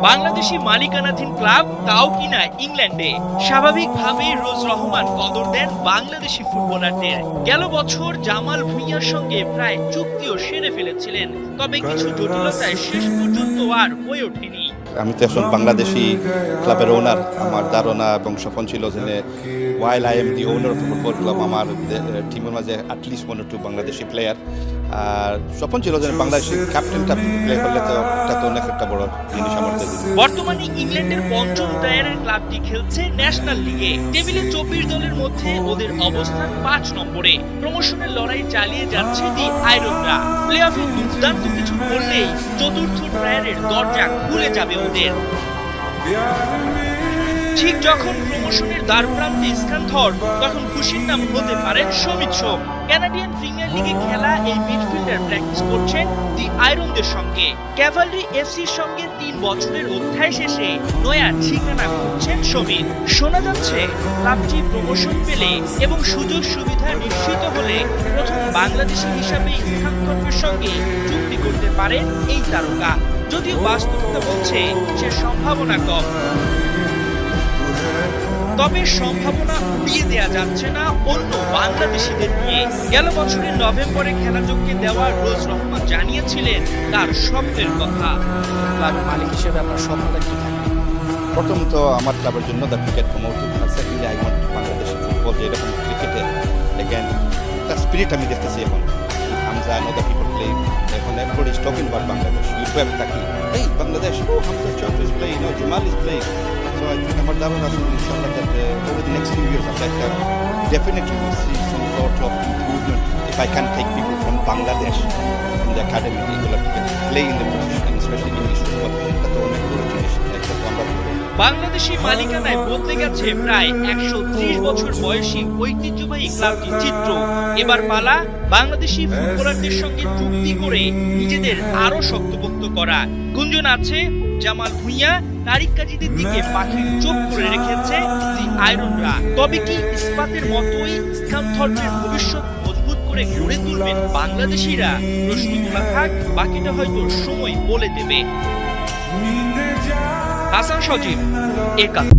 বাংলাদেশি মালিকানাধীন ক্লাব, তাও কিনা ইংল্যান্ডে। স্বাভাবিকভাবেই রোজ রহমান কদর দেন বাংলাদেশি ফুটবলারদের। গেল বছর জামাল ভুঁইয়ার সঙ্গে প্রায় চুক্তিও সেরে ফেলেছিলেন, তবে কিছু জটিলতায় শেষ পর্যন্ত আর হয়ে ওঠেনি। আমি তো এখন বাংলাদেশি ক্লাবের ওনার। আমার ধারণা এবং স্বপ্ন ছিল যে while I am the owner of the football club, আমার টিমের মাঝে অ্যাটলিস্ট 1 or 2 বাংলাদেশি প্লেয়ার। আর স্বপ্ন ছিল যে বাংলাদেশি ক্যাপ্টেনটা প্লে করলে তো এটা তো অনেক একটা বড় জিনিস আমার জন্য। বর্তমানে ইংল্যান্ডের পঞ্চম টায়ারের ক্লাবটি খেলছে ন্যাশনাল লিগে। টেবিলে 24 দলের মধ্যে ওদের অবস্থান 5 নম্বরে। প্রমোশনের লড়াই চালিয়ে যাচ্ছে দি আয়রনরা। প্লে অফে দুর্দান্ত কিছু করলেই চতুর্থ টায়ারের দরজা খুলে যাবে ওদের। ঠিক যখন প্রমোশনের দ্বারপ্রান্তে স্থান তখন খুশির নাম হতে পারেন সমিত সোম। কানাডিয়ান প্রিমিয়ার লিগে খেলা এই মিডফিল্ডার প্র্যাকটিস করছেন দি আয়রনদের সঙ্গে। ক্যাভালরি এফসির সঙ্গে 3 বছরের অধ্যায় শেষে নয়া ঠিকানা খুঁজছেন সমিত। শোনা যাচ্ছে ক্লাবটি প্রমোশন পেলে এবং সুযোগ সুবিধা নিশ্চিত হলে প্রথম বাংলাদেশি হিসাবে স্থানান্তরের সঙ্গে চুক্তি করতে পারেন এই তারকা। যদিও বাস্তবতা বলছে সে সম্ভাবনা কম, তবে সম্ভাবনা উড়িয়ে দেয়া যাচ্ছে না অন্য বাংলাদেশিদের নিয়ে। গেল বছরের নভেম্বরে খেলাযোগ্যে দেওয়া রোজ রহমান জানিয়েছিলেন তার স্বপ্নের কথা। ক্লাবের মালিক হিসেবে আপনার স্বপ্নটা কি থাকে? প্রথম তো আমার ক্লাবের জন্য দ্য ক্রিকেট প্রমোটেড, আর secondly I want Bangladeshi football যেরকম ক্রিকেটে এগেন একটা স্পিরিট আমি দেখতেছি এখন। Hamza I know the people play, এখন everybody is talking about Bangladesh. ইউটিউবে থাকি, এই বাংলাদেশ, ও হামজা চৌধুরী ইজ প্লেইং, ও Jamal is playing. So I think আমার ধারণা আছে ইনশাআল্লাহ that over the next few years I can definitely will see some sort of improvement if I can take people from Bangladesh from the academy এগুলো play in the position, especially English football. এটা তো অনেক বড় জিনিস। এটা তো আমরা বাংলাদেশি মালিকানায় বদলে গেছে প্রায় 130 বছর বয়সী ঐতিহ্যবাহী ক্লাবটির চিত্র। এবার পালা বাংলাদেশি ফুটবলারদের সঙ্গে চুক্তি করে নিজেদের আরো শক্তপোক্ত করা। গুঞ্জন আছে জামাল ভুঁইয়া, তারিক কাজীদের দিকে পাখির চোখ করে রেখেছে দি আয়রনরা। তবে কি ইস্পাতের মতোই স্থানান্তরের ভবিষ্যৎ মজবুত করে গড়ে তুলবেন বাংলাদেশিরা? প্রশ্ন তোলা থাক, বাকিটা হয়তো সময় বলে দেবে। হাসান সজীব, একাত্তর।